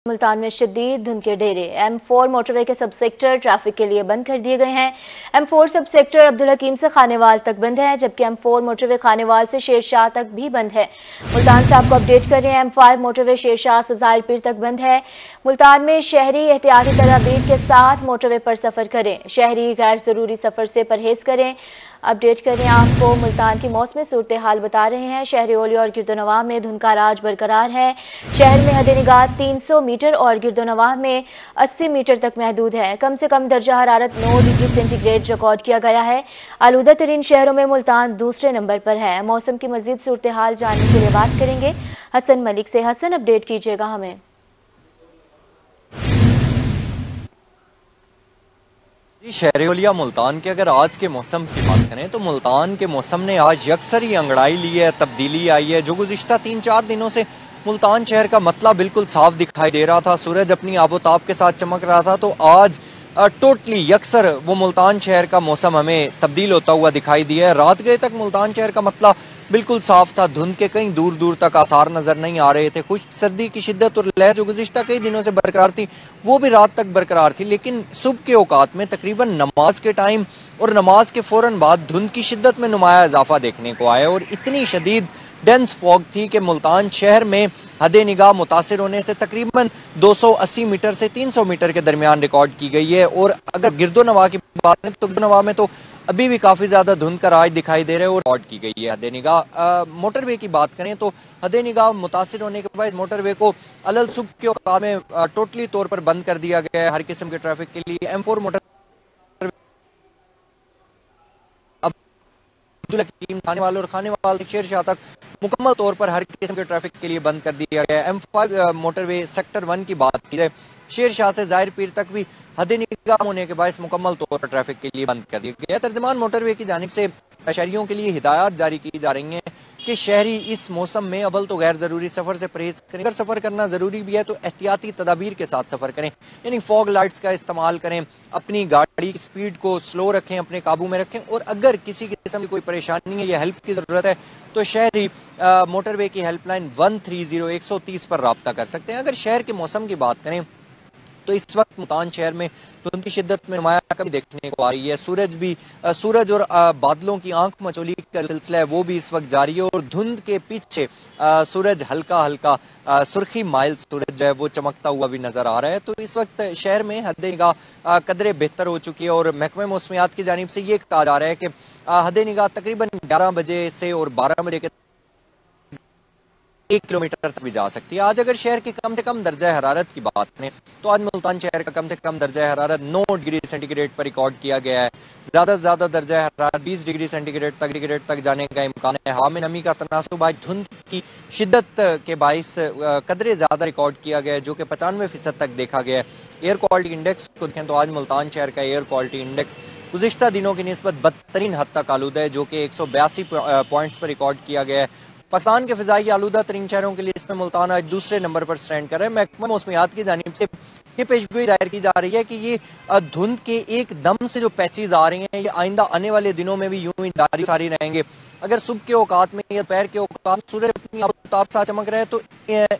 मुल्तान में शदीद धुंध के डेरे। M4 मोटरवे के सब सेक्टर ट्रैफिक के लिए बंद कर दिए गए हैं। M4 सब सेक्टर अब्दुल हकीम से खानेवाल तक बंद है, जबकि M4 मोटरवे खानेवाल से शेरशाह तक भी बंद है। मुल्तान से आपको अपडेट कर रहे हैं, M5 मोटरवे शेरशाह से ज़ाहिर पीर तक बंद है। मुल्तान में शहरी एहतियाती तदाबीर के साथ मोटरवे पर सफर करें। शहरी गैर जरूरी सफर से परहेज करें। अपडेट करें आपको मुल्तान की मौसमी सूरत हाल बता रहे हैं। शहर ओलिया और गिरदोनवाह में धुंध का राज बरकरार है। शहर में हद निगाह 300 मीटर और गिरदोनवाह में 80 मीटर तक महदूद है। कम से कम दर्जा हरारत 9 डिग्री सेंटीग्रेड रिकॉर्ड किया गया है। आलूदा तरीन शहरों में मुल्तान दूसरे नंबर पर है। मौसम की मजीद सूरत हाल जानने के लिए बात करेंगे हसन मलिक से। हसन, अपडेट कीजिएगा हमें। जी, शहर ओलिया मुल्तान के अगर आज के मौसम की बात करें तो मुल्तान के मौसम ने आज यकसर ही अंगड़ाई ली है, तब्दीली आई है। जो गुज़िश्ता 3-4 दिनों से मुल्तान शहर का मतला बिल्कुल साफ दिखाई दे रहा था, सूरज अपनी आबोताब के साथ चमक रहा था, तो आज टोटली यकसर वो मुल्तान शहर का मौसम हमें तब्दील होता हुआ दिखाई दिया है। रात गए तक मुल्तान शहर का मतला बिल्कुल साफ था, धुंध के कहीं दूर दूर तक आसार नजर नहीं आ रहे थे। कुछ सर्दी की शिद्दत और लहर जो गुज़िश्ता कई दिनों से बरकरार थी वो भी रात तक बरकरार थी, लेकिन सुबह के औकात में तकरीबन नमाज के टाइम और नमाज के फौरन बाद धुंध की शिद्दत में नुमाया इजाफा देखने को आया और इतनी शदीद डेंस फॉग थी कि मुल्तान शहर में हदे निगाह मुतासिर होने से तकरीबन 280 मीटर से 300 मीटर के दरमियान रिकॉर्ड की गई है। और अगर गिरदोनवाह की बात करें तो गिरदोनवाह में तो अभी भी काफी ज्यादा धुंध का राज दिखाई दे रहा है और रिकॉर्ड की गई है हदे निगाह। मोटरवे की बात करें तो हदे निगाह मुतासिर होने के बाद मोटरवे को अलल सुबह के औकात में टोटली तौर पर बंद कर दिया गया है हर किस्म के ट्रैफिक के लिए। M4 मोटर खानेवाल और खानेवाल से शेरशाह तक मुकम्मल तौर पर हर किस्म के ट्रैफिक के लिए बंद कर दिया गया है। M5 मोटरवे सेक्टर 1 की बात की जाए, शेरशाह से ज़ाहिर पीर तक भी हद निगाह होने के बायस मुकम्मल तौर पर ट्रैफिक के लिए बंद कर दिया गया है। तर्जमान मोटरवे की जानिब से शहरियों के लिए हिदायत जारी की जा रही हैं कि शहरी इस मौसम में अव्वल तो गैर जरूरी सफर से परहेज करें। अगर सफर करना जरूरी भी है तो एहतियाती तदाबीर के साथ सफर करें, यानी फॉग लाइट्स का इस्तेमाल करें, अपनी गाड़ी की स्पीड को स्लो रखें, अपने काबू में रखें। और अगर किसी किस्म की कोई परेशानी है या हेल्प की जरूरत है तो शहरी मोटरवे की हेल्पलाइन 130 पर राब्ता कर सकते हैं। अगर शहर के मौसम की बात करें तो इस वक्त मुल्तान शहर में धुंध की शिद्दत में नुमाया कमी देखने को आ रही है। सूरज और बादलों की आंख मचोली का सिलसिला है वो भी इस वक्त जारी है और धुंध के पीछे सूरज हल्का हल्का सुर्खी माइल सूरज जो है वो चमकता हुआ भी नजर आ रहा है। तो इस वक्त शहर में हद निगाह कदरे बेहतर हो चुकी है और महकमे मौसमियात की जानिब से ये कहा जा रहा है कि हद निगाह तकरीबन 11 बजे से और 12 बजे के 1 किलोमीटर तक भी जा सकती है। आज अगर शहर की कम से कम दर्जा हरारत की बात करें तो आज मुल्तान शहर का कम से कम दर्जा हरारत 9 डिग्री सेंटीग्रेड पर रिकॉर्ड किया गया है। ज्यादा से ज्यादा दर्जा हरारत 20 डिग्री सेंटीग्रेड तक जाने का इम्कान है। हवा में नमी का तनासुब आज धुंध की शिद्दत के बाइस कदरे ज्यादा रिकॉर्ड किया गया है जो कि 95% तक देखा गया है। एयर क्वालिटी इंडेक्स को देखें तो आज मुल्तान शहर का एयर क्वालिटी इंडेक्स गुज़िश्ता दिनों की निस्बत बदतरीन हद तक आलूदा है जो कि 182 पॉइंट्स पर रिकॉर्ड किया गया है। पाकिस्तान के फिजाई आलूदा तरीन शहरों के लिए इसमें मुल्तान आज दूसरे नंबर पर स्टैंड कर रहा है। महकमा मौसमियात की जानिब से ये पेशगोई जाहिर की जा रही है कि ये धुंध के एकदम से जो पैचेज आ रही हैं ये आइंदा आने वाले दिनों में भी यूं ही जारी रहेंगे। अगर सुबह के औकात में या दोपहर के औकात में सूरज अपनी आबोताब से चमक रहा है तो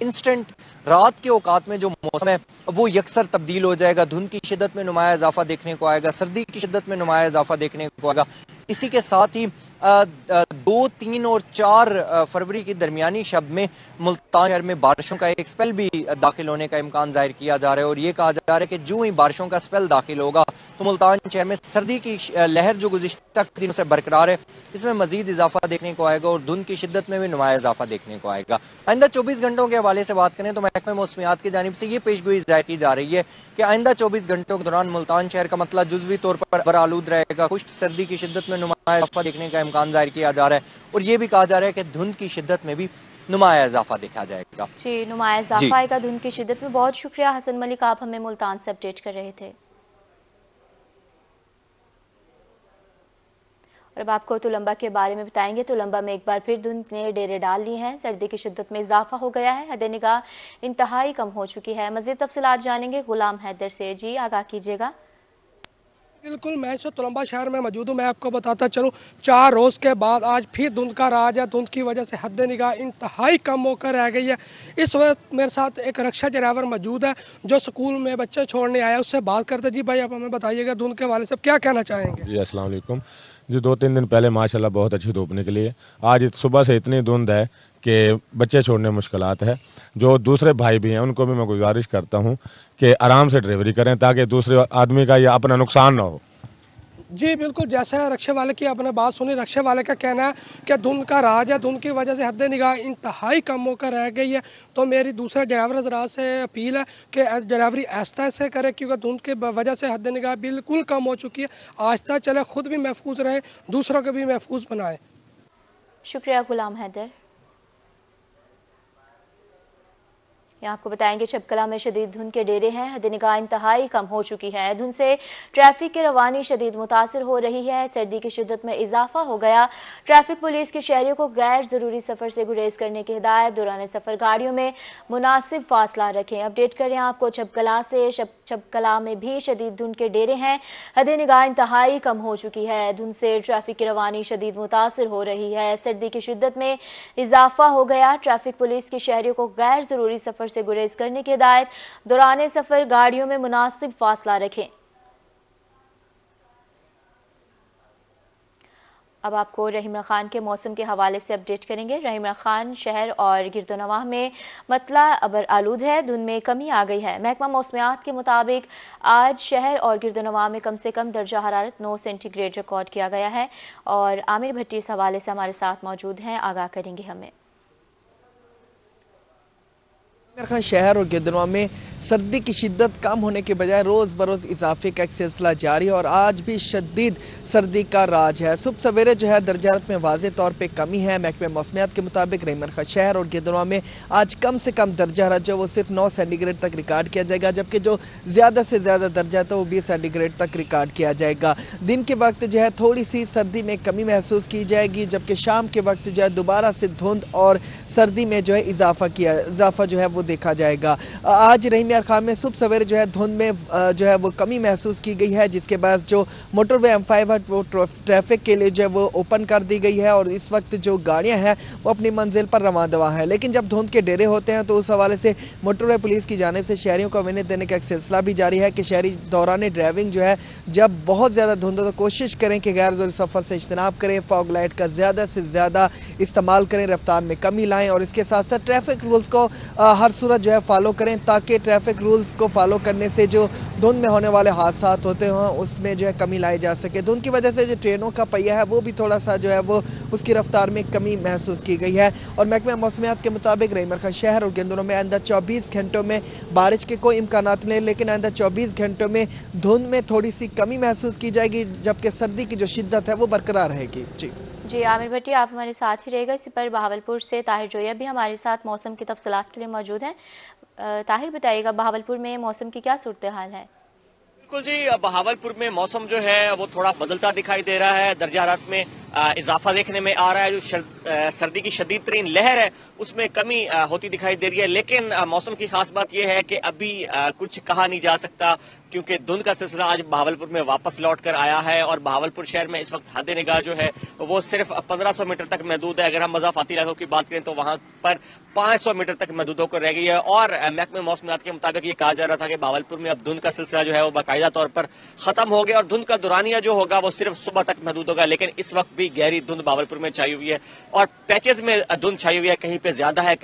इंस्टेंट रात के औकात में जो मौसम है वो यकसर तब्दील हो जाएगा। धुंध की शिद्दत में नुमाया इजाफा देखने को आएगा, सर्दी की शिद्दत में नुमाया इजाफा देखने को आएगा। इसी के साथ ही 2, 3 और 4 फरवरी की दरमियानी शब में मुल्तान शहर में बारिशों का एक स्पेल भी दाखिल होने का इम्कान जाहिर किया जा रहा है और ये कहा जा रहा है कि जो ही बारिशों का स्पेल दाखिल होगा तो मुल्तान शहर में सर्दी की लहर जो गुज़िश्ता दिनों से बरकरार है इसमें मजीद इजाफा देखने को आएगा और धुंध की शिद्दत में भी नुमाया इजाफा देखने को आएगा। आइंदा 24 घंटों के हवाले से बात करें तो महकमे मौसमियात की जानिब से ये पेशगोई जाहिर की जा रही है कि आइंदा 24 घंटों के दौरान मुल्तान शहर का मतलब जुज़वी तौर पर आलूद रहेगा। खुश्क सर्दी की शिद्दत में नुमाया इजाफा देखने का इम्कान जाहिर किया जा रहा है और ये भी कहा जा रहा है कि धुंध की शिद्दत में भी नुमाया इजाफा देखा जाएगा। जी, नुमाया इजाफा आएगा धुंध की शिद्दत में। बहुत शुक्रिया हसन मलिक, आप हमें मुल्तान से अपडेट कर रहे थे। और अब आपको तुलंबा के बारे में बताएंगे। तुलंबा में एक बार फिर धुंध ने डेरे डाल ली हैं, सर्दी की शिद्दत में इजाफा हो गया है, हद निगाह इंतहाई कम हो चुकी है। मजीद तफसीलात जानेंगे गुलाम हैदर से। जी, आगाह कीजिएगा। बिल्कुल, मैं इस वक्त तुलंबा शहर में मौजूद हूँ। मैं आपको बताता चलूँ, 4 रोज़ के बाद आज फिर धुंध का राज है। धुंध की वजह से हद निगाह इंतहाई कम होकर रह गई है। इस वक्त मेरे साथ एक रिक्शा ड्राइवर मौजूद है जो स्कूल में बच्चे छोड़ने आया। उससे बात करते। जी भाई, आप हमें बताइएगा धुंध के हवाले से क्या कहना चाहेंगे? जी अस्सलाम वालेकुम। जी 2-3 दिन पहले माशाल्लाह बहुत अच्छी धूप निकली है। आज सुबह से इतनी धुंध है कि बच्चे छोड़ने मुश्किलात है। जो दूसरे भाई भी हैं उनको भी मैं गुजारिश करता हूं कि आराम से ड्राइवरी करें ताकि दूसरे आदमी का या अपना नुकसान ना हो। जी बिल्कुल, जैसा रिक्शे वाले की आपने बात सुनी, रिक्शे वाले का कहना है कि धुंध का राज है। धुंध की वजह से हद निगाह इंतहाई कम होकर रह गई है। तो मेरी दूसरे ड्राइवर हज़रात से अपील है कि ड्राइवरी आहिस्ता से करे, क्योंकि धुंध की वजह से हद निगाह बिल्कुल कम हो चुकी है। आहिस्ता चले, खुद भी महफूज रहे, दूसरों को भी महफूज बनाए। शुक्रिया गुलाम हैदर। यहाँ आपको बताएंगे चपकला में शदीद धुंध के डेरे हैं। हद निगाह इंतहाई कम हो चुकी है। धुंध से ट्रैफिक की रवानी शदीद मुतासिर हो रही है। सर्दी की शिद्दत में इजाफा हो गया। ट्रैफिक पुलिस के शहरियों को गैर जरूरी सफर से गुरेज करने की हिदायत। दौरान सफर गाड़ियों में मुनासिब फासला रखें। अपडेट करें आपको चपकला से। चपकला में भी शदीद धुंध के डेरे हैं। हद निगाह इंतहाई कम हो चुकी है। धुंध से ट्रैफिक की रवानी शदीद मुतासिर हो रही है। सर्दी की शिद्दत में इजाफा हो गया। ट्रैफिक पुलिस के शहरियों को गैर जरूरी सफर से गुरेज करने की हिदायत। दौरान सफर गाड़ियों में मुनासिब फासला रखें। अब आपको रहीमा खान के मौसम के हवाले से अपडेट करेंगे। रहीमा खान शहर और गिरदोनवाह में मतला अबर आलूद है। धुंध में कमी आ गई है। महकमा मौसमियात के मुताबिक आज शहर और गिरदोनवाह में कम से कम दर्जा हरारत 9 सेंटीग्रेड रिकॉर्ड किया गया है। और आमिर भट्टी इस हवाले से हमारे साथ मौजूद हैं, आगाह करेंगे हमें। शहर और गिरदोनवाह में सर्दी की शिद्दत कम होने के बजाय रोज बरोज इजाफे का एक सिलसिला जारी है और आज भी शदीद सर्दी का राज है। सुबह सवेरे जो है दर्जा हरारत में वाज़ेह तौर पे कमी है। महकमे मौसमियात के मुताबिक रहीमा शहर और गिरदोनवाह में आज कम से कम दर्जा हरारत जो वो सिर्फ 9 सेंटीग्रेड तक रिकॉर्ड किया जाएगा, जबकि जो ज्यादा से ज्यादा दर्जा था वो 20 सेंटीग्रेड तक रिकॉर्ड किया जाएगा। दिन के वक्त जो है थोड़ी सी सर्दी में कमी महसूस की जाएगी, जबकि शाम के वक्त जो है दोबारा से धुंध और सर्दी में जो है इजाफा जो है वो देखा जाएगा। आज रहीमा खान में सुबह सवेरे जो है धुंध में जो है वो कमी महसूस की गई है, जिसके बाद जो मोटरवे M5 वो ट्रैफिक के लिए जो है वो ओपन कर दी गई है और इस वक्त जो गाड़ियां हैं वो अपनी मंजिल पर रवां दवा है। लेकिन जब धुंध के डेरे होते हैं तो उस हवाले से मोटरवे पुलिस की जानिब से शहरियों को अवेयरनेस देने का एक सिलसिला भी जारी है कि शहरी दौरान ड्राइविंग जो है जब बहुत ज्यादा धुंध हो तो कोशिश करें कि गैर जरूरी सफर से इज्तनाब करें, फॉग लाइट का ज्यादा से ज्यादा इस्तेमाल करें, रफ्तार में कमी लाएं और इसके साथ साथ ट्रैफिक रूल्स को हर सूरत जो है फॉलो करें, ताकि ट्रैफिक रूल्स को फॉलो करने से जो धुंध में होने वाले हादसा होते हैं उसमें जो है कमी लाई जा सके। धुंध की वजह से जो ट्रेनों का पहिया है वो भी थोड़ा सा जो है वो उसकी रफ्तार में कमी महसूस की गई है। और महकमा मौसमियात के मुताबिक रहीमा शहर और गिरदोनवाह में आइंदा 24 घंटों में बारिश के कोई इम्कानात नहीं, लेकिन आइंदा 24 घंटों में धुंध में थोड़ी सी कमी महसूस की जाएगी, जबकि सर्दी की जो शिद्दत है वो बरकरार रहेगी। जी आमिर भट्टी, आप हमारे साथ ही रहेगा। इसी पर बहावलपुर से ताहिर जोया भी हमारे साथ मौसम की तफसीलात के लिए मौजूद हैं। ताहिर बताइएगा, बहावलपुर में मौसम की क्या सूरत हाल है? बिल्कुल जी, बहावलपुर में मौसम जो है वो थोड़ा बदलता दिखाई दे रहा है। दर्जा हरारत में इजाफा देखने में आ रहा है। जो सर्दी की शदीद तरीन लहर है उसमें कमी होती दिखाई दे रही है। लेकिन मौसम की खास बात यह है कि अभी कुछ कहा नहीं जा सकता, क्योंकि धुंध का सिलसिला आज बहावलपुर में वापस लौट कर आया है और बहावलपुर शहर में इस वक्त हद निगाह जो है वो सिर्फ 1500 मीटर तक महदूद है। अगर हम मज़ाफ़ाती इलाकों की बात करें तो वहां पर 500 मीटर तक महदूद होकर रह गई है। और महकमे मौसमियात के मुताबिक ये कहा जा रहा था कि बहावलपुर में अब धुंध का सिलसिला जो है वो बाकायदा तौर पर खत्म हो गया और धुंध का दुरानिया जो होगा वो सिर्फ सुबह तक महदूद होगा। लेकिन इस वक्त भी गहरी धुंध बहावलपुर में छाई हुई है और पैचेज में धुंध छाई हुई है। कहीं पे ज्यादा है,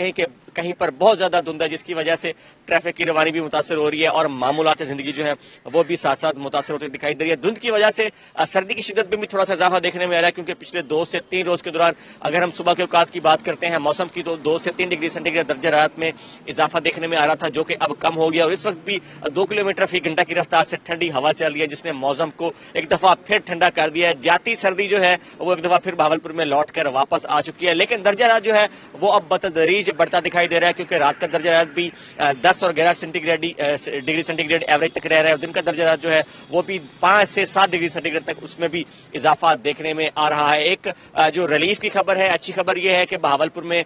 कहीं पर बहुत ज्यादा धुंध है, जिसकी वजह से ट्रैफिक की रवानी भी मुतासर हो रही है और मामूलात जिंदगी जो है वो भी साथ साथ मुतासर होती दिखाई दे रही है। धुंध की वजह से सर्दी की शिद्दत में भी थोड़ा सा इजाफा देखने में आ रहा है, क्योंकि पिछले 2 से 3 रोज के दौरान अगर हम सुबह के औकात की बात करते हैं मौसम की तो 2 से 3 डिग्री सेंटीग्रेड दर्जा हरारत में इजाफा देखने में आ रहा था, जो कि अब कम हो गया और इस वक्त भी 2 किलोमीटर फी घंटा की रफ्तार से ठंडी हवा चल रही है, जिसने मौसम को एक दफा फिर ठंडा कर दिया है। जाती सर्दी जो है वो एक दफा फिर बहावलपुर में लौट कर वापस आ चुकी है। लेकिन दर्जा हरारत जो है वो अब बतदरीज बढ़ता दिखाई دکھائی دے رہا ہے کیونکہ رات کا درجہ حرارت بھی 10 اور 11 ڈگری سینٹی گریڈ ایوریج تک رہ رہا ہے اور دن کا درجہ حرارت جو ہے وہ بھی 5 سے 7 ڈگری سینٹی گریڈ تک اس میں بھی اضافہ دیکھنے میں آ رہا ہے۔ ایک جو ریلیف کی خبر ہے، اچھی خبر یہ ہے کہ بہاولپور میں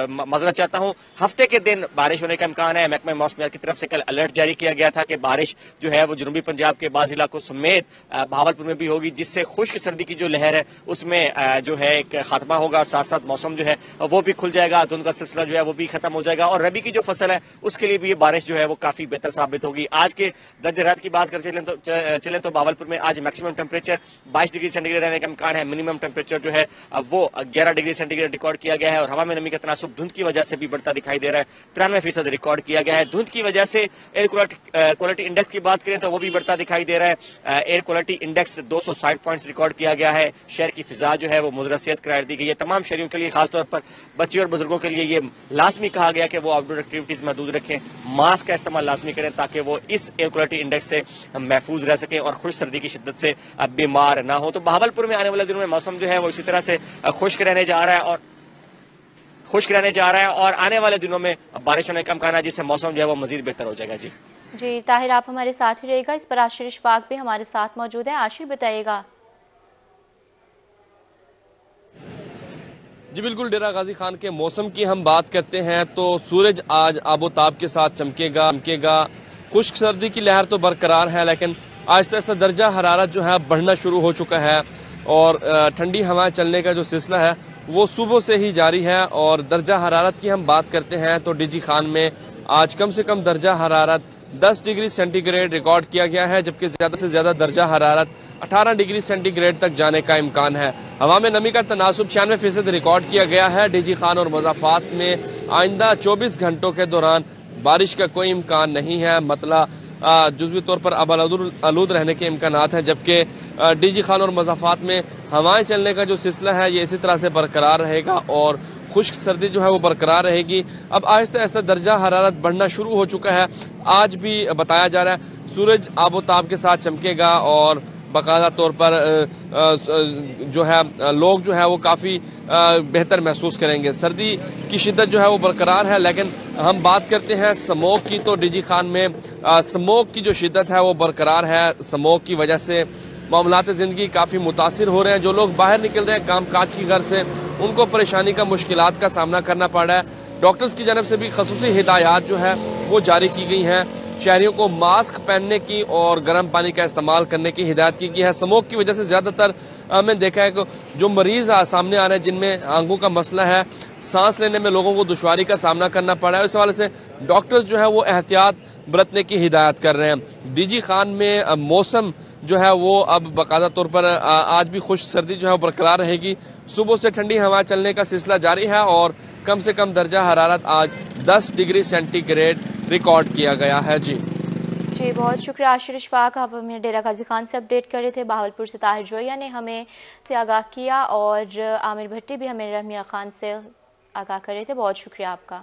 معذرت چاہتا ہوں، ہفتے کے دن بارش ہونے کا امکان ہے۔ محکمہ موسمیات کی طرف سے کل الرٹ جاری کیا گیا تھا کہ بارش جو ہے وہ جنوبی پنجاب کے بعض علاقوں سمیت بہاولپور میں بھی ہوگی، جس سے خشک سردی کی جو لہر ہے اس میں جو ہے ایک خاتمہ ہوگا اور ساتھ ساتھ موسم جو ہے وہ بھی کھل جائے گا، دھند کا سلسلہ جو ہے وہ بھی ختم ہو جائے گا اور ربی کی جو فصل ہے اس کے لیے بھی یہ بارش جو ہے وہ کافی بہتر ثابت ہوگی۔ آج کے درجہ حرارت کی بات کرتے چلیں تو بہاولپور میں آج maximum temperature 22 degree centigrade رہنے کا امکان ہے، منیمم ٹیمپریچر جو ہے وہ 11 ڈگری سینٹی گریڈ ریکارڈ کیا گیا ہے اور ہوا میں نمی کا تناسب دھند کی وجہ سے بھی بڑھتا دکھائی دے رہا ہے، 93% ریکارڈ کیا گیا ہے۔ دھند کی وجہ سے ایئر کوالٹی انڈیکس کی بات کریں تو وہ بھی بڑھتا دکھائی دے رہا ہے، air quality index 260 points record کیا گیا ہے۔ شہر کی فضا جو ہے وہ مضرصیت قرار دی گئی ہے، تمام شہریوں کے لیے خاص طور پر بچے اور بزرگوں کے لیے یہ لازمی کہا گیا کہ وہ آؤٹ ڈور ایکٹیویٹیز محدود رکھیں، ماسک کا استعمال لازمی کریں تاکہ وہ اس ایئر کوالٹی انڈیکس سے محفوظ رہ سکیں اور خشک سردی کی شدت سے بیمار نہ ہو۔ تو بہاولپور میں آنے والے دنوں میں موسم جو ہے وہ اسی طرح سے خشک رہنے جا رہا ہے اور آنے والے دنوں میں بارش ہونے کا امکان ہے، جس سے موسم جو ہے وہ مزید بہتر ہو جائے گا۔ جی طاہر، آپ ہمارے ساتھ ہی رہے گا، اس پر عاشر اشفاق بھی ہمارے ساتھ موجود ہیں۔ عاشر بتائیے گا۔ جی بالکل، ڈیرہ غازی خان کے موسم کی ہم بات کرتے ہیں تو سورج آج آب و تاب کے ساتھ چمکے گا، خشک سردی کی لہر تو برقرار ہے لیکن آہستہ آہستہ درجہ حرارت جو ہے بڑھنا شروع ہو چکا ہے اور ٹھنڈی ہوائیں چلنے کا جو سلسلہ ہے وہ صبح سے ہی جاری ہے اور درجہ حرارت کی ہم بات کرتے ہیں تو ڈی جی خان میں آج کم سے کم درجہ حرارت 10 ڈگری سینٹی گریڈ ریکارڈ کیا گیا ہے، جبکہ زیادہ سے زیادہ درجہ حرارت 18 ڈگری سینٹی گریڈ تک جانے کا امکان ہے۔ ہوا میں نمی کا تناسب 96% ریکارڈ کیا گیا ہے۔ ڈی جی خان اور مضافات میں آئندہ 24 گھنٹوں کے دوران بارش کا کوئی امکان نہیں ہے، مطلع جزوی طور پر آلود رہنے کے امکانات ہیں، جبکہ ڈی جی خان اور مضافات میں ہوائیں چلنے کا جو سلسلہ ہے یہ اسی طرح سے برقرار رہے گا اور خشک سردی جو ہے وہ برقرار رہے گی۔ اب آہستہ آہستہ درجہ حرارت بڑھنا شروع ہو چکا ہے، آج بھی بتایا جا رہا ہے سورج آب و تاب کے ساتھ چمکے گا اور باقاعدہ طور پر جو ہے لوگ جو ہے وہ کافی بہتر محسوس کریں گے۔ سردی کی شدت جو ہے وہ برقرار ہے لیکن ہم بات کرتے ہیں سموگ کی تو ڈی جی خان میں سموگ کی جو شدت ہے وہ برقرار ہے۔ سموگ کی وجہ سے معاملات زندگی کافی متاثر ہو رہے ہیں، جو لوگ باہر نکل رہے ہیں کام کاج کی غرض سے ان کو پریشانی کا مشکلات کا سامنا کرنا پڑ رہا ہے۔ ڈاکٹرز کی جانب سے بھی خصوصی ہدایات جو ہے وہ جاری کی گئی ہیں، شہریوں کو ماسک پہننے کی اور گرم پانی کا استعمال کرنے کی ہدایت کی گئی ہے۔ سموگ کی وجہ سے زیادہ تر میں دیکھا ہے کہ جو مریض سامنے آ رہے ہیں جن میں آنکھوں کا مسئلہ ہے، سانس لینے میں لوگوں کو دشواری کا سامنا کرنا پڑ رہا ہے، اس حوالے سے ڈاکٹرز جو ہے وہ احتیاط برتنے کی ہدایت کر رہے ہیں۔ ڈی جی خان میں موسم جو ہے وہ اب باقاعدہ طور پر آج بھی خشک سردی جو ہے برقرار رہے گی، صبح سے ٹھنڈی ہوا چلنے کا سلسلہ جاری ہے اور کم سے کم درجہ حرارت آج 10 ڈگری سینٹی گریڈ ریکارڈ کیا گیا ہے۔ جی بہت شکریہ عاشر اشفاق، آپ ہمیں ڈیرہ غازی خان سے اپڈیٹ کر رہے تھے۔ بہاولپور سے طاہر جویا نے ہمیں سے آگاہ کیا اور عامر بھٹی بھی ہمیں رحمیہ خان سے آگاہ کر رہے تھے، بہت شکریہ آپ کا۔